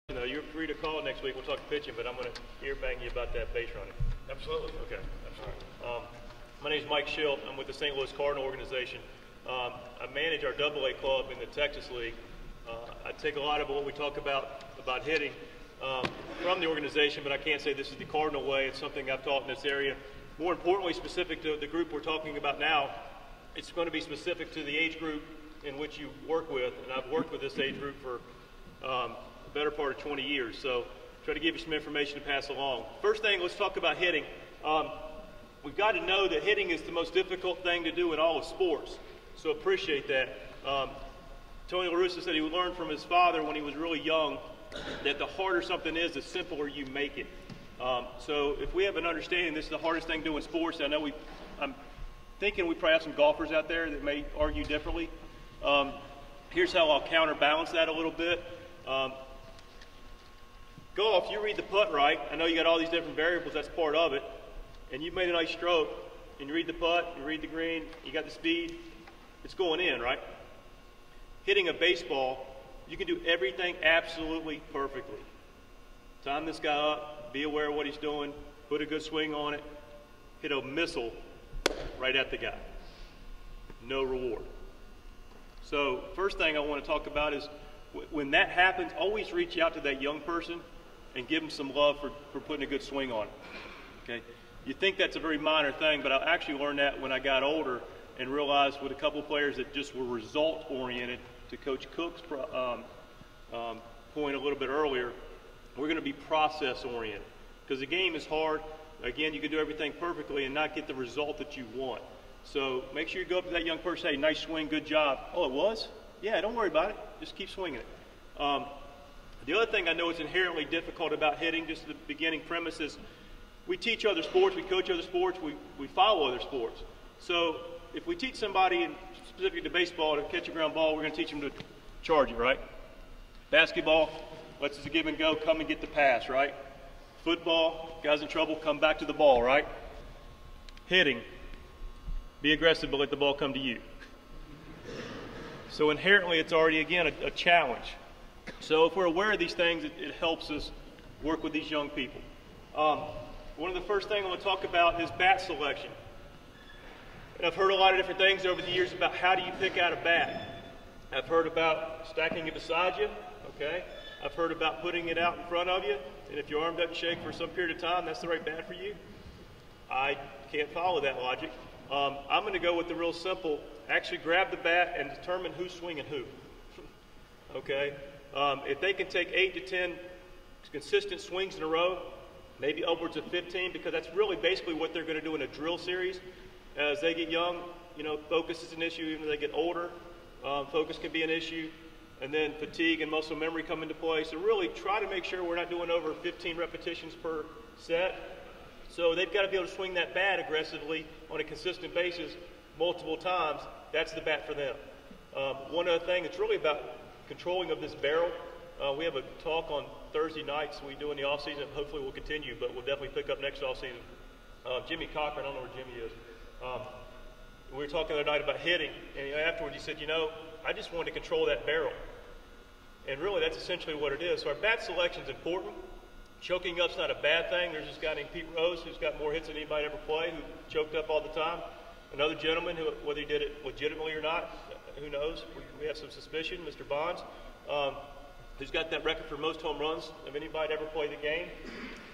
You know, you're free to call next week. We'll talk pitching, but I'm going to ear bang you about that base running. Absolutely. Okay. All right. My name is Mike Shildt. I'm with the St. Louis Cardinal organization. I manage our AA club in the Texas League. I take a lot of what we talk about hitting from the organization, but I can't say this is the Cardinal way. It's something I've taught in this area. More importantly, specific to the group we're talking about now, it's going to be specific to the age group in which you work with, and I've worked with this age group for the better part of 20 years, so try to give you some information to pass along. First thing, let's talk about hitting. We've got to know that hitting is the most difficult thing to do in all of sports, so appreciate that. Tony La Russa said he learned from his father when he was really young that the harder something is, the simpler you make it. So if we have an understanding this is the hardest thing to do in sports, I know I'm thinking we probably have some golfers out there that may argue differently. Here's how I'll counterbalance that a little bit. Golf, you read the putt right. I know you got all these different variables, that's part of it. And you've made a nice stroke, and you read the putt, you read the green, you got the speed, it's going in, right? Hitting a baseball, you can do everything absolutely perfectly. Time this guy up, be aware of what he's doing, put a good swing on it, hit a missile right at the guy. No reward. So first thing I want to talk about is when that happens, always reach out to that young person and give them some love for putting a good swing on it. Okay? You think that's a very minor thing, but I actually learned that when I got older and realized with a couple of players that just were result-oriented, to Coach Cook's point a little bit earlier, we're going to be process-oriented. Because the game is hard. Again, you can do everything perfectly and not get the result that you want. So make sure you go up to that young person and say, nice swing, good job. Oh, it was? Yeah, don't worry about it. Just keep swinging it. The other thing I know is inherently difficult about hitting, just the beginning premise is we teach other sports, we coach other sports, we follow other sports. So if we teach somebody, specifically to baseball, to catch a ground ball, we're going to teach them to charge it, right? Basketball, let's just give and go, come and get the pass, right? Football, guys in trouble, come back to the ball, right? Hitting, be aggressive, but let the ball come to you. So inherently, it's already, again, a challenge. So if we're aware of these things, it helps us work with these young people. One of the first things I want to talk about is bat selection. And I've heard a lot of different things over the years about how do you pick out a bat. I've heard about stacking it beside you, okay? I've heard about putting it out in front of you, and if your arm doesn't shake for some period of time, that's the right bat for you. I can't follow that logic. I'm going to go with the real simple, actually grab the bat and determine who's swinging who. Okay? If they can take 8 to 10 consistent swings in a row, maybe upwards of 15, because that's really basically what they're going to do in a drill series. As they get young, you know, focus is an issue. Even as they get older, focus can be an issue. And then fatigue and muscle memory come into play. So really try to make sure we're not doing over 15 repetitions per set. So they've got to be able to swing that bat aggressively on a consistent basis multiple times. That's the bat for them. One other thing, it's really about controlling of this barrel. We have a talk on Thursday nights we do in the off season. Hopefully we'll continue, but we'll definitely pick up next off season. Jimmy Cochran, I don't know where Jimmy is. We were talking the other night about hitting, and afterwards he said, you know, I just wanted to control that barrel. And really that's essentially what it is. So our bat selection is important. Choking up's not a bad thing. There's this guy named Pete Rose who's got more hits than anybody ever played, who choked up all the time. Another gentleman who, whether he did it legitimately or not, who knows? We have some suspicion, Mr. Bonds, who's got that record for most home runs of anybody ever played the game.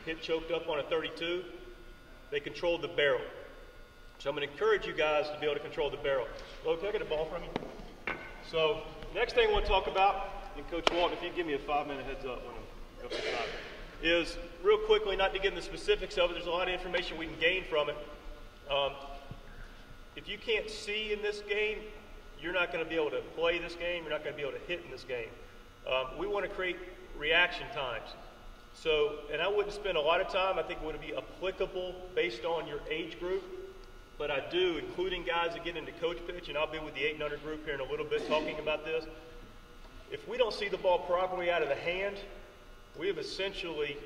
Hit choked up on a 32. They controlled the barrel. So I'm going to encourage you guys to be able to control the barrel. Lo, can I get a ball from you? So next thing I want to talk about, and Coach Walton, if you give me a 5-minute heads up when I'm up to 5, is real quickly, not to get into the specifics of it, there's a lot of information we can gain from it. If you can't see in this game, you're not going to be able to play this game, you're not going to be able to hit in this game. We want to create reaction times. So, and I wouldn't spend a lot of time, I think it would be applicable based on your age group, but I do, including guys that get into coach pitch, and I'll be with the 8 and under group here in a little bit talking about this. If we don't see the ball properly out of the hand, we have essentially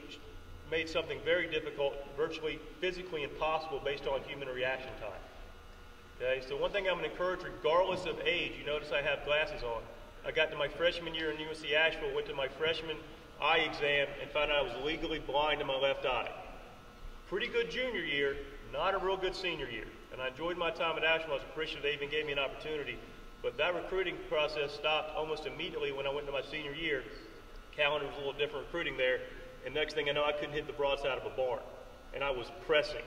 made something very difficult, virtually physically impossible based on human reaction time. Okay, so one thing I'm going to encourage, regardless of age, you notice I have glasses on. I got to my freshman year in UNC Asheville, went to my freshman eye exam and found out I was legally blind in my left eye. Pretty good junior year, not a real good senior year. And I enjoyed my time at Asheville. I was appreciative they even gave me an opportunity. But that recruiting process stopped almost immediately when I went into my senior year. Calendar was a little different recruiting there. And next thing I know, I couldn't hit the broadside of a barn. And I was pressing.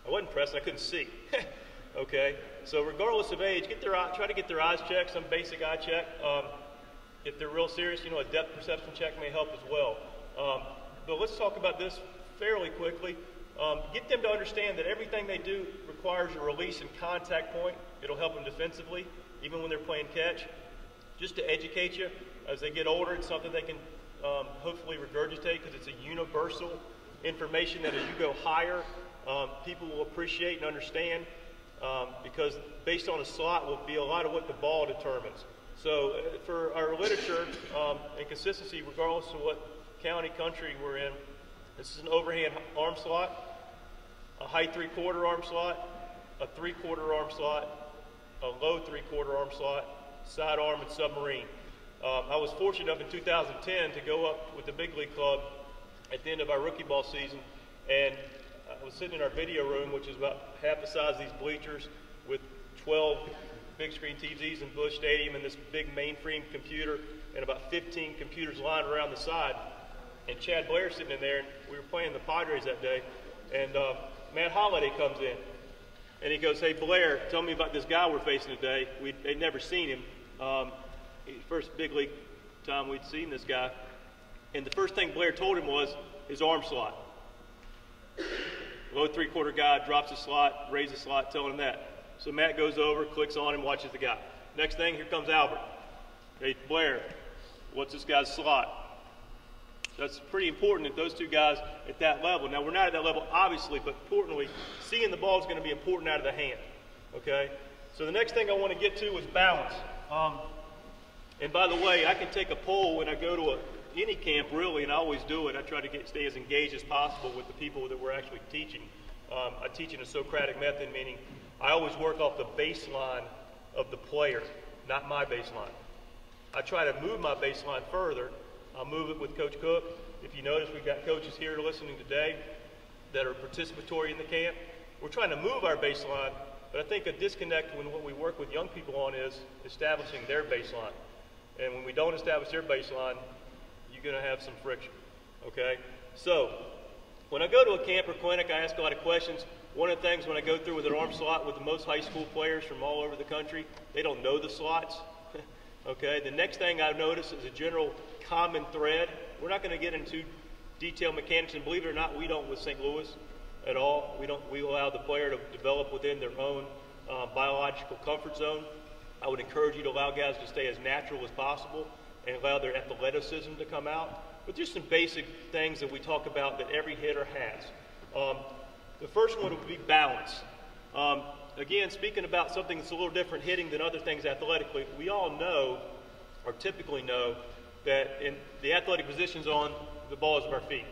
I wasn't pressing, I couldn't see. Okay? So regardless of age, try to get their eyes checked, some basic eye check. If they're real serious, a depth perception check may help as well. But let's talk about this fairly quickly. Get them to understand that everything they do requires a release and contact point. It'll help them defensively, even when they're playing catch. Just to educate you, as they get older, it's something they can hopefully regurgitate because it's a universal information that as you go higher, people will appreciate and understand because based on a slot will be a lot of what the ball determines. So for our literature and consistency, regardless of what county, country we're in, this is an overhand arm slot, a high 3/4 arm slot, a 3/4 arm slot, a low 3/4 arm slot, side arm, and submarine. I was fortunate enough in 2010 to go up with the big league club at the end of our rookie ball season, and I was sitting in our video room, which is about half the size of these bleachers, with 12 big screen TVs in Busch Stadium and this big mainframe computer and about 15 computers lined around the side. And Chad Blair sitting in there, and we were playing the Padres that day, and Matt Holliday comes in, and he goes, "Hey Blair, tell me about this guy we're facing today." They'd never seen him. First big league time we'd seen this guy, and the first thing Blair told him was his arm slot. Low 3/4 guy, drops his slot, raises the slot, telling him that. So Matt goes over, clicks on him, watches the guy. Next thing, here comes Albert. "Hey Blair, what's this guy's slot?" That's pretty important that those two guys at that level. Now, we're not at that level, obviously, but importantly, seeing the ball is going to be important out of the hand, okay? So the next thing I want to get to is balance. And by the way, I can take a poll when I go to any camp, really, and I always do it. I try to stay as engaged as possible with the people that we're actually teaching. I teach in a Socratic method, meaning I always work off the baseline of the player, not my baseline. I try to move my baseline further. I'll move it with Coach Cook. If you notice, we've got coaches here listening today that are participatory in the camp. We're trying to move our baseline, but I think a disconnect when what we work with young people on is establishing their baseline. And when we don't establish their baseline, you're going to have some friction, okay? So when I go to a camp or clinic, I ask a lot of questions. One of the things when I go through with an arm slot with the most high school players from all over the country, they don't know the slots. Okay, the next thing I notice is a general common thread. We're not going to get into detailed mechanics, and believe it or not, we don't with St. Louis at all. We allow the player to develop within their own biological comfort zone. I would encourage you to allow guys to stay as natural as possible and allow their athleticism to come out. But just some basic things that we talk about that every hitter has. The first one would be balance. Again, speaking about something that's a little different hitting than other things athletically, we all know, or typically know, that in the athletic positions on the balls of our feet.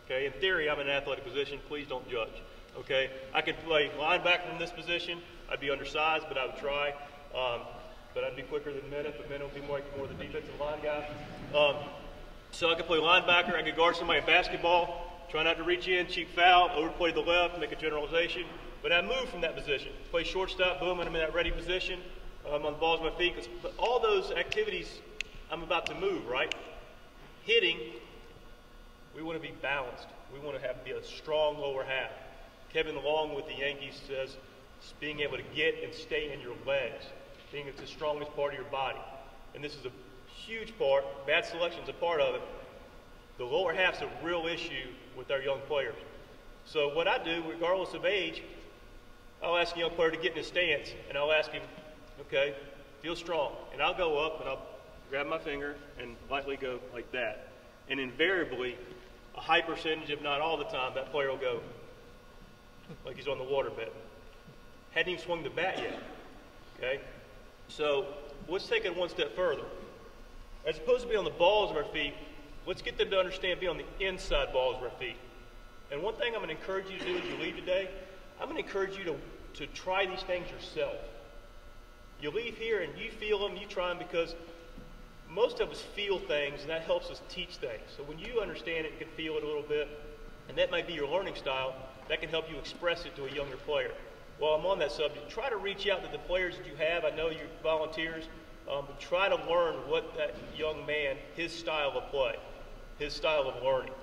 Okay, in theory, I'm in an athletic position. Please don't judge. Okay, I could play linebacker from this position. I'd be undersized, but I would try. But I'd be quicker than Minute, but Minute would be more the defensive line guy. So I could play linebacker. I could guard somebody in basketball. Try not to reach in, cheap foul, overplay the left, make a generalization. But I move from that position. Play shortstop, boom, and I'm in that ready position. I'm on the balls of my feet. But all those activities, I'm about to move, right? Hitting, we want to be balanced. We want to be a strong lower half. Kevin Long with the Yankees says being able to get and stay in your legs, being it's the strongest part of your body. And this is a huge part. Bad selection is a part of it. The lower half's a real issue with our young players. So what I do, regardless of age, I'll ask a young player to get in his stance, and I'll ask him, okay, feel strong. And I'll go up, and I'll grab my finger and lightly go like that. And invariably, a high percentage, if not all the time, that player will go like he's on the waterbed. Hadn't even swung the bat yet, okay? So let's take it one step further. As opposed to being on the balls of our feet, let's get them to understand being on the inside balls of our feet. And one thing I'm going to encourage you to do as you leave today, I'm going to encourage you to try these things yourself. You leave here and you feel them, you try them, because most of us feel things, and that helps us teach things. So when you understand it, you can feel it a little bit, and that might be your learning style, that can help you express it to a younger player. While I'm on that subject, try to reach out to the players that you have. I know you're volunteers, but try to learn what that young man, his style of play, his style of learning.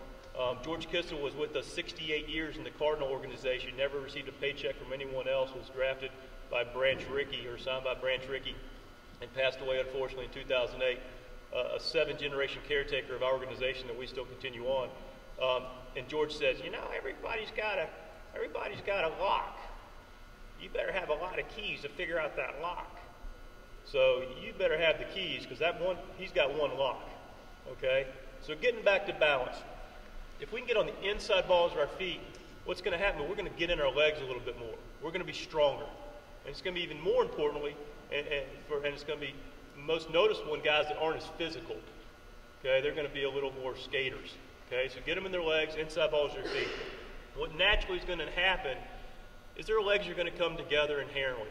George Kissel was with us 68 years in the Cardinal organization, never received a paycheck from anyone else, was drafted by Branch Rickey or signed by Branch Rickey and passed away unfortunately in 2008. A 7th-generation caretaker of our organization that we still continue on. And George says, you know, everybody's got a lock. You better have a lot of keys to figure out that lock. So you better have the keys because that one, he's got one lock. Okay? So getting back to balance. If we can get on the inside balls of our feet, what's going to happen? We're going to get in our legs a little bit more. We're going to be stronger. And it's going to be even more importantly, and it's going to be most noticeable in guys that aren't as physical. Okay? They're going to be a little more skaters. Okay? So get them in their legs, inside balls of their feet. What naturally is going to happen is their legs are going to come together inherently.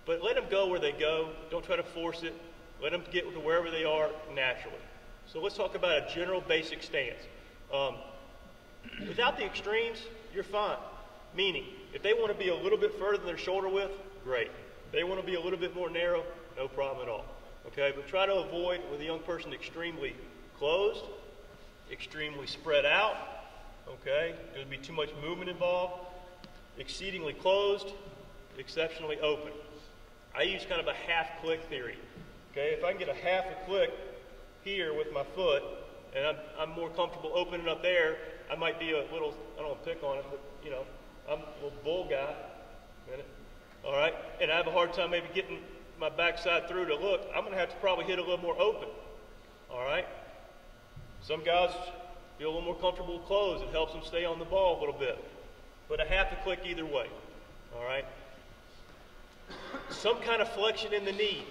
But let them go where they go. Don't try to force it. Let them get to wherever they are naturally. So let's talk about a general basic stance. Without the extremes, you're fine. Meaning, if they want to be a little bit further than their shoulder width, great. If they want to be a little bit more narrow, no problem at all. Okay, but try to avoid with a young person extremely closed, extremely spread out. Okay, there's going to be too much movement involved. Exceedingly closed, exceptionally open. I use kind of a half click theory. Okay, if I can get a half a click here with my foot, and I'm more comfortable opening up there, I might be a little, I don't want to pick on it, but you know, I'm a little bull guy. All right, and I have a hard time maybe getting my backside through to look. I'm going to have to probably hit a little more open. All right, some guys feel a little more comfortable closed. It helps them stay on the ball a little bit. But a half a click either way. All right, some kind of flexion in the knee.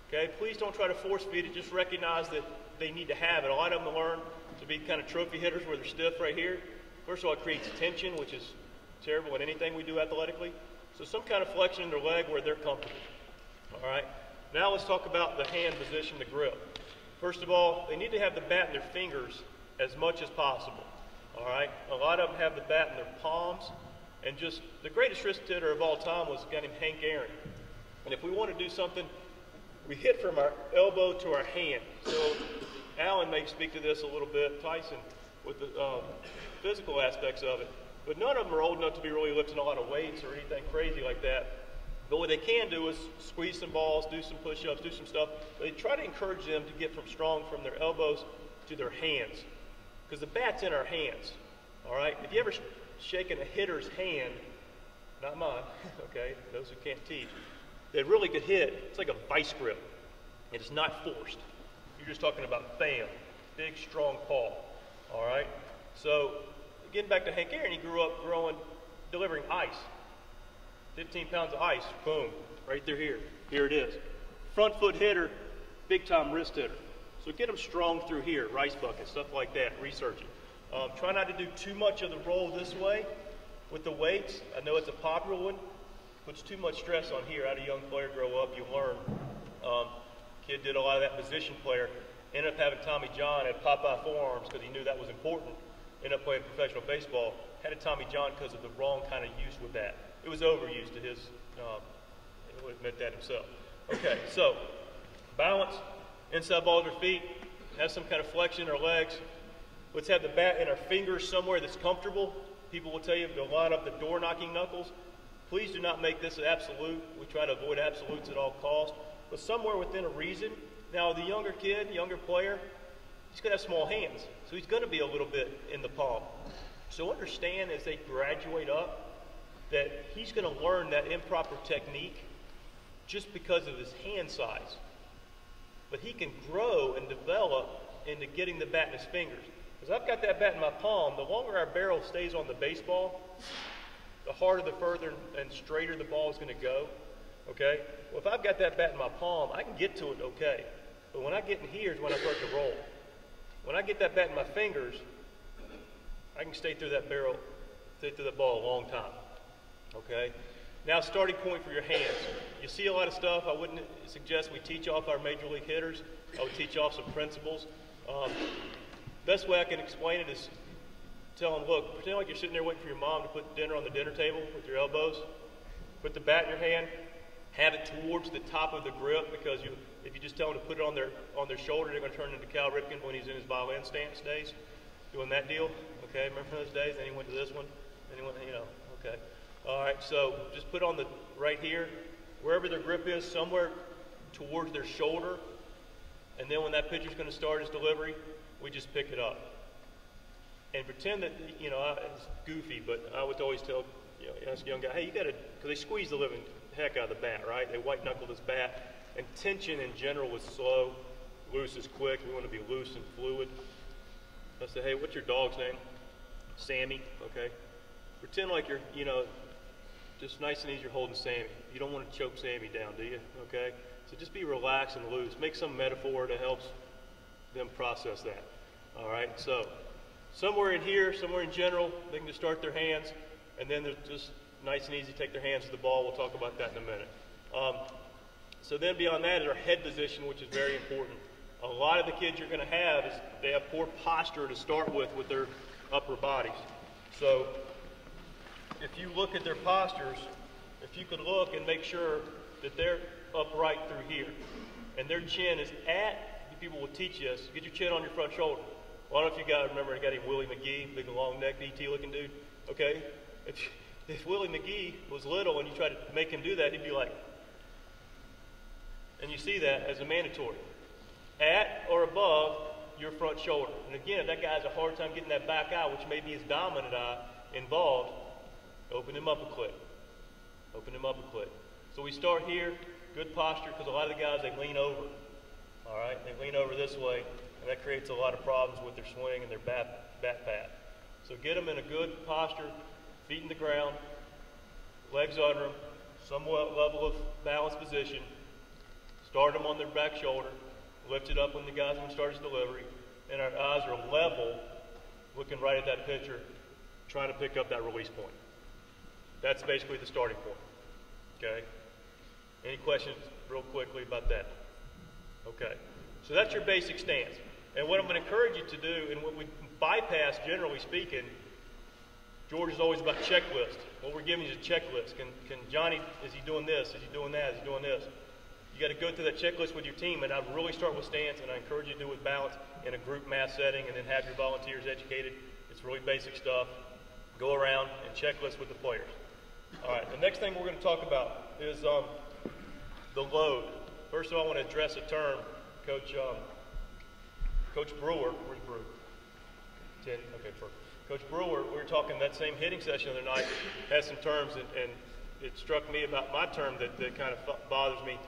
Okay, please don't try to force feed it. Just recognize that they need to have it. A lot of them learn to be kind of trophy hitters where they're stiff right here. First of all, it creates tension, which is terrible in anything we do athletically. So some kind of flexion in their leg where they're comfortable. All right. Now let's talk about the hand position, the grip. First of all, they need to have the bat in their fingers as much as possible. All right. A lot of them have the bat in their palms. And just the greatest wrist hitter of all time was a guy named Hank Aaron. And if we want to do something, we hit from our elbow to our hand. So Alan may speak to this a little bit, Tyson, with the physical aspects of it. But none of them are old enough to be really lifting a lot of weights or anything crazy like that. But what they can do is squeeze some balls, do some push-ups, do some stuff. They try to encourage them to get from their elbows to their hands. Because the bat's in our hands. All right? If you ever shaken a hitter's hand, not mine, okay, those who can't teach, they really could hit. It's like a vice grip. It is not forced. You're just talking about bam, big, strong paw. All right? So, getting back to Hank Aaron, he grew up delivering ice. 15 pounds of ice, boom, right there here. Here it is. Front foot hitter, big time wrist hitter. So get them strong through here, rice bucket, stuff like that, research it. Try not to do too much of the roll this way with the weights. I know it's a popular one. Puts too much stress on here. How do a young player grow up? You learn. Kid did a lot of that position player. Ended up having Tommy John at Popeye forearms because he knew that was important. Ended up playing professional baseball. Had a Tommy John because of the wrong kind of use with that. It was overused to his, he would admit that himself. Okay, so balance, inside ball of their feet, have some kind of flexion in our legs. Let's have the bat in our fingers somewhere that's comfortable. People will tell you to line up the door knocking knuckles. Please do not make this an absolute. We try to avoid absolutes at all costs, but somewhere within a reason. Now, the younger kid, younger player, he's going to have small hands, so he's going to be a little bit in the palm. So understand as they graduate up that he's going to learn that improper technique just because of his hand size. But he can grow and develop into getting the bat in his fingers. Because I've got that bat in my palm, the longer our barrel stays on the baseball, the harder, the further and straighter the ball is going to go. Okay? Well, if I've got that bat in my palm, I can get to it okay. But when I get in here is when I start to roll. When I get that bat in my fingers, I can stay through that barrel, stay through that ball a long time. Okay? Now, starting point for your hands. You see a lot of stuff. I wouldn't suggest we teach off our major league hitters. I would teach off some principles. Best way I can explain it is tell them, look, pretend like you're sitting there waiting for your mom to put dinner on the dinner table with your elbows. Put the bat in your hand. Have it towards the top of the grip, because if you just tell them to put it on their shoulder, they're going to turn into Cal Ripken when he's in his violin stance days, doing that deal. Okay, remember those days? Then he went to this one. Then he went, okay. All right, so just put on the right here, wherever their grip is, somewhere towards their shoulder, and then when that pitcher's going to start his delivery, we just pick it up. And pretend that, it's goofy, but I would always tell, ask a young guy, hey, you got to, because they squeeze the living heck out of the bat, right? They white knuckle this bat, and tension in general is slow, loose is quick. We want to be loose and fluid. I say, hey, what's your dog's name? Sammy, okay? Pretend like you're, just nice and easy, you're holding Sammy. You don't want to choke Sammy down, do you? Okay? So just be relaxed and loose. Make some metaphor that helps them process that. All right? So somewhere in here, somewhere in general, they can just start their hands, and then they're just nice and easy, take their hands to the ball. We'll talk about that in a minute. So then beyond that is our head position, which is very important. A lot of the kids you're going to have is they have poor posture to start with their upper bodies. So if you look at their postures, if you could look and make sure that they're upright through here, and their chin is people will teach you this, get your chin on your front shoulder. Well, I don't know if you guys remember a guy named Willie McGee, big long neck, ET looking dude. Okay? If Willie McGee was little and you tried to make him do that, he'd be like, and you see that as a mandatory. At or above your front shoulder. And again, if that guy has a hard time getting that back eye, which may be his dominant eye, involved, open him up a clip. Open him up a clip. So we start here, good posture, because a lot of the guys, they lean over. All right? They lean over this way, and that creates a lot of problems with their swing and their bat path. So get them in a good posture, feet in the ground, legs under them, somewhat level of balanced position. Start them on their back shoulder, lift it up when the guy's going to start his delivery, and our eyes are level, looking right at that pitcher, trying to pick up that release point. That's basically the starting point. Okay? Any questions real quickly about that? Okay. So that's your basic stance. And what I'm going to encourage you to do, and what we bypass, generally speaking, George is always about checklist. What we're giving you is a checklist. Can Johnny, is he doing this? Is he doing that? Is he doing this? You got to go through that checklist with your team, and I really start with stance, and I encourage you to do it with balance in a group math setting, and then have your volunteers educated. It's really basic stuff. Go around and checklist with the players. All right, the next thing we're going to talk about is the load. First of all, I want to address a term. Coach Brewer, where's Brewer? 10, okay, perfect. Coach Brewer, we were talking that same hitting session the other night, had some terms, and it struck me about my term that kind of bothers me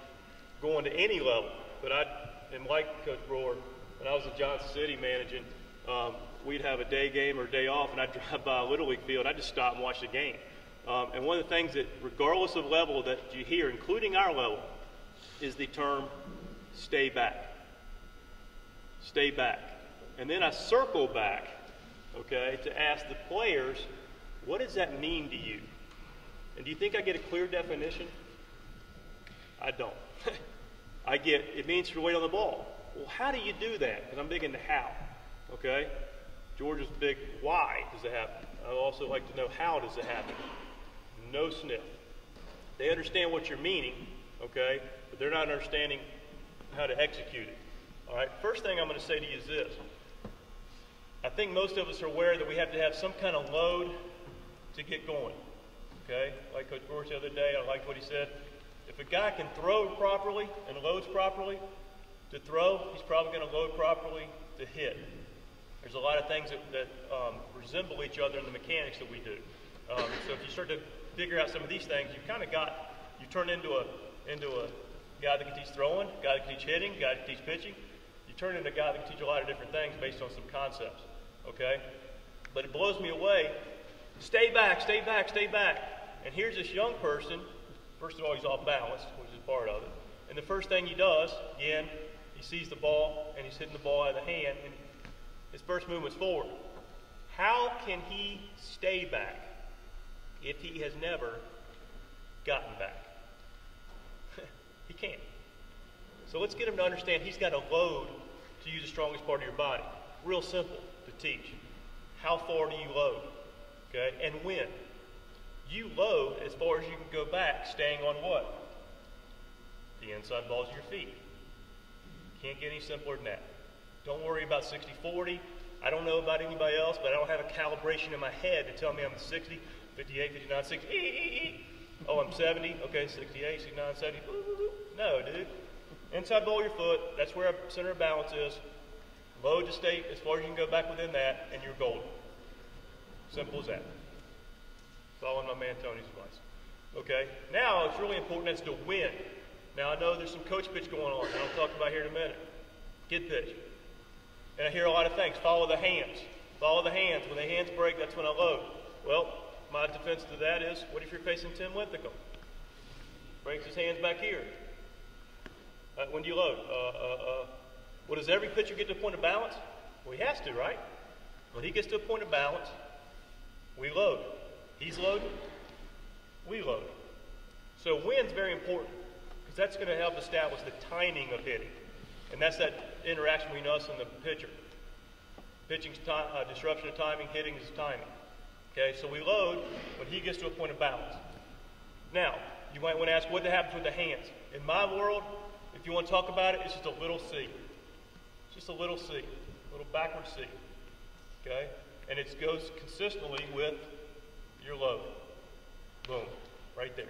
going to any level. But I am like Coach Brewer. When I was in Johnson City managing, we'd have a day game or a day off, and I'd drive by a Little League field. I'd just stop and watch the game. And one of the things that, regardless of level that you hear, including our level, is the term stay back. Stay back. And then I circle back, okay, to ask the players, what does that mean to you? And do you think I get a clear definition? I don't. It means to wait on the ball. Well, how do you do that? Because I'm big into how, okay? George is big, why does it happen? I also like to know how does it happen. No sniff. They understand what you're meaning, okay, but they're not understanding how to execute it. All right, first thing I'm going to say to you is this. I think most of us are aware that we have to have some kind of load to get going, okay? Like Coach Brewer the other day, I liked what he said. If a guy can throw properly and loads properly to throw, he's probably going to load properly to hit. There's a lot of things that resemble each other in the mechanics that we do. So if you start to figure out some of these things, you turn into a guy that can teach throwing, a guy that can teach hitting, a guy that can teach pitching. You turn into a guy that can teach a lot of different things based on some concepts, okay? But it blows me away. Stay back, stay back, stay back. And here's this young person. First of all, he's off balance, which is part of it. And the first thing he does, again, he sees the ball and he's hitting the ball out of the hand, and his first movement's forward. How can he stay back if he has never gotten back. He can't. So let's get him to understand he's got a load to use the strongest part of your body. Real simple to teach. How far do you load? Okay, and when? You load as far as you can go back, staying on what? The inside balls of your feet. Can't get any simpler than that. Don't worry about 60-40. I don't know about anybody else, but I don't have a calibration in my head to tell me I'm 60, 58, 59, 60. Oh, I'm 70. Okay, 68, 69, 70. No, dude. Inside ball of your foot, that's where our center of balance is. Load to stay as far as you can go back within that, and you're golden. Simple as that. Following my man Tony's advice. Okay, now it's really important as to when. Now I know there's some coach pitch going on, and I'll talk about here in a minute. Kid pitch. And I hear a lot of things. Follow the hands. Follow the hands. When the hands break, that's when I load. Well, my defense to that is, what if you're facing Tim Linthicum? Breaks his hands back here. When do you load? Well, does every pitcher get to a point of balance? Well, he has to, right? When he gets to a point of balance, we load. He's loading, we load. So when's very important, because that's going to help establish the timing of hitting. And that's that interaction between us and the pitcher. Pitching's disruption of timing, hitting is timing. Okay, so we load when he gets to a point of balance. Now, you might want to ask what happens with the hands. In my world, if you want to talk about it, it's just a little C. It's just a little C, a little backward C. Okay? And it goes consistently with your load. Boom. Right there.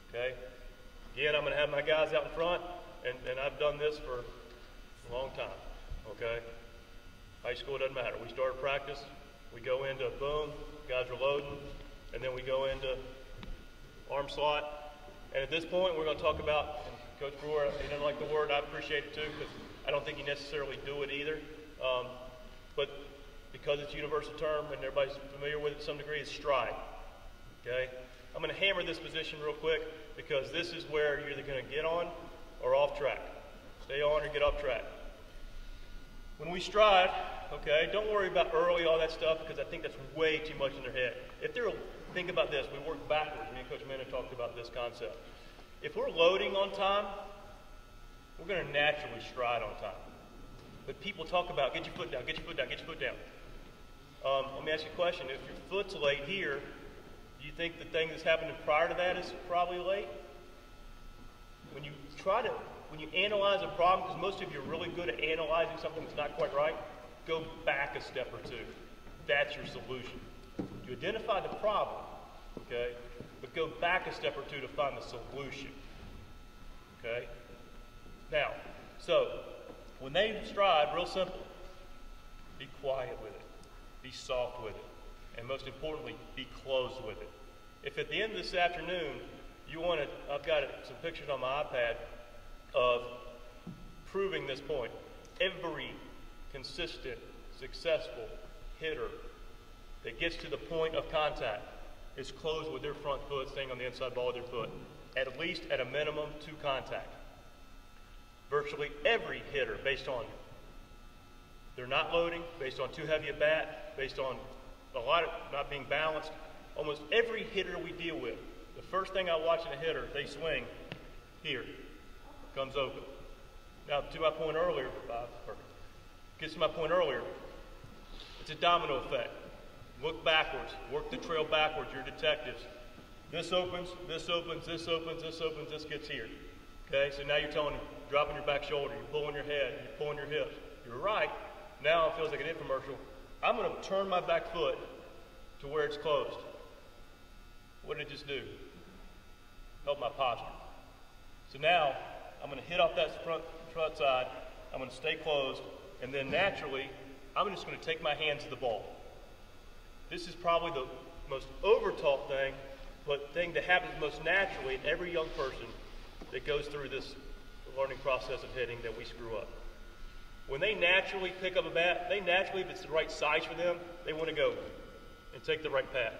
Okay? Again, I'm going to have my guys out in front, and I've done this for a long time. Okay? High school, doesn't matter. We start practice, we go into boom, guys are loading, and then we go into arm slot. And at this point, we're going to talk about, and Coach Brewer, he doesn't like the word, I appreciate it too, because I don't think you necessarily do it either. But because it's a universal term and everybody's familiar with it to some degree, it's stride. Okay? I'm going to hammer this position real quick because this is where you're either going to get on or off track. Stay on or get off track. When we stride, okay, don't worry about early, all that stuff, because I think that's way too much in their head. If they're, think about this, we work backwards. Me and Coach Mena talked about this concept. If we're loading on time, we're going to naturally stride on time. But people talk about, get your foot down, get your foot down, get your foot down. Let me ask you a question. If your foot's late here, do you think the thing that's happening prior to that is probably late? When you analyze a problem, because most of you are really good at analyzing something that's not quite right, go back a step or two. That's your solution. You identify the problem, okay, but go back a step or two to find the solution, okay? Now, so, when they stride, real simple, be quiet with it, be soft with it, and most importantly, be close with it. If at the end of this afternoon, you want to, I've got some pictures on my iPad of proving this point. Every consistent, successful hitter that gets to the point of contact is closed with their front foot staying on the inside ball of their foot, at least at a minimum 2 contact. Virtually every hitter, based on they're not loading, based on too heavy a bat, based on a lot of not being balanced, almost every hitter we deal with, the first thing I watch in a hitter, they swing here, comes open. Now, to my point earlier, gets to my point earlier, it's a domino effect. Look backwards, work the trail backwards, you're detectives. This opens, this opens, this opens, this opens, this gets here. Okay, so now you're telling them, dropping your back shoulder, you're pulling your head, you're pulling your hips. You're right. Now it feels like an infomercial. I'm going to turn my back foot to where it's closed. What did it just do? Help my posture. So now I'm going to hit off that front side. I'm going to stay closed. And then naturally, I'm just going to take my hands to the ball. This is probably the most overtaught thing, but thing that happens most naturally in every young person that goes through this learning process of hitting that we screw up. When they naturally pick up a bat, they naturally, if it's the right size for them, they want to go and take the right path.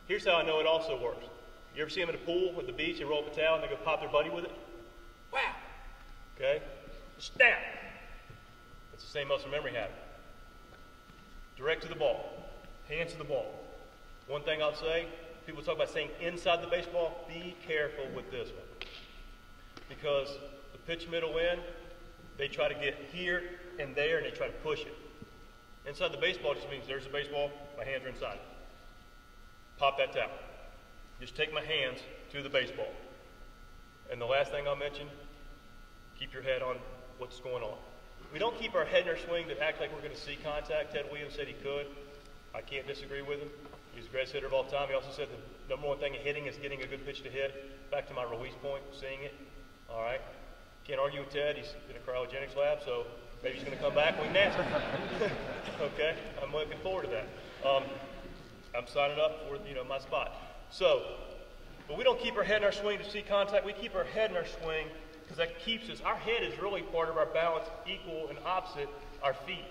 Here's how I know it also works. You ever see them in a pool at the beach and roll up a towel and they go pop their buddy with it? Wow! Okay? Snap! It's the same muscle memory habit. Direct to the ball. Hands to the ball. One thing I'll say, people talk about saying inside the baseball, be careful with this one. Because the pitch middle in, they try to get here and there, and they try to push it. Inside the baseball just means there's a baseball, my hands are inside it. Pop that towel. Just take my hands to the baseball. And the last thing I'll mention, keep your head on what's going on. We don't keep our head in our swing to act like we're going to see contact. Ted Williams said he could. I can't disagree with him. He's the greatest hitter of all time. He also said the number one thing in hitting is getting a good pitch to hit. Back to my Ruiz point, seeing it. All right. Can't argue with Ted. He's in a cryogenics lab, so maybe he's going to come back and we can answer. Okay. I'm looking forward to that. I'm signing up for my spot. So, but we don't keep our head in our swing to see contact. We keep our head in our swing because that keeps us. Our head is really part of our balance, equal and opposite our feet.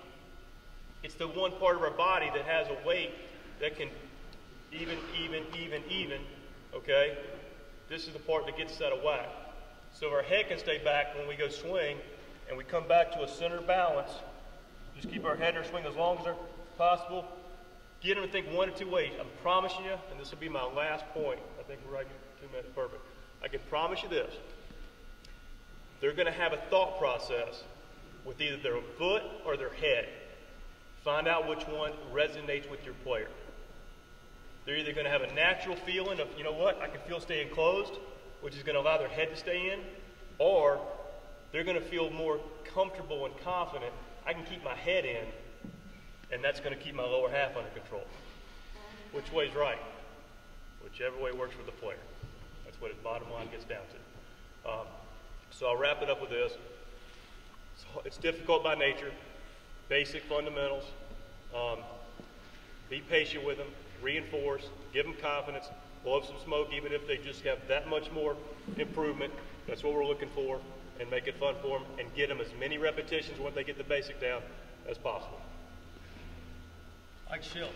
It's the one part of our body that has a weight that can even, okay? This is the part that gets us out of whack. So our head can stay back when we go swing, and we come back to a center balance. Just keep our head in our swing as long as possible. Get them to think one of two ways. I'm promising you, and this will be my last point. I think we're right 2 minutes, perfect. I can promise you this. They're going to have a thought process with either their foot or their head. Find out which one resonates with your player. They're either going to have a natural feeling of, you know what, I can feel staying closed, which is going to allow their head to stay in, or they're going to feel more comfortable and confident. I can keep my head in, and that's going to keep my lower half under control. Which way's right? Whichever way works for the player. That's what its bottom line gets down to. So I'll wrap it up with this. It's difficult by nature. Basic fundamentals. Be patient with them. Reinforce. Give them confidence. Blow up some smoke even if they just have that much more improvement. That's what we're looking for. And make it fun for them. And get them as many repetitions once they get the basic down as possible. Like Shildt.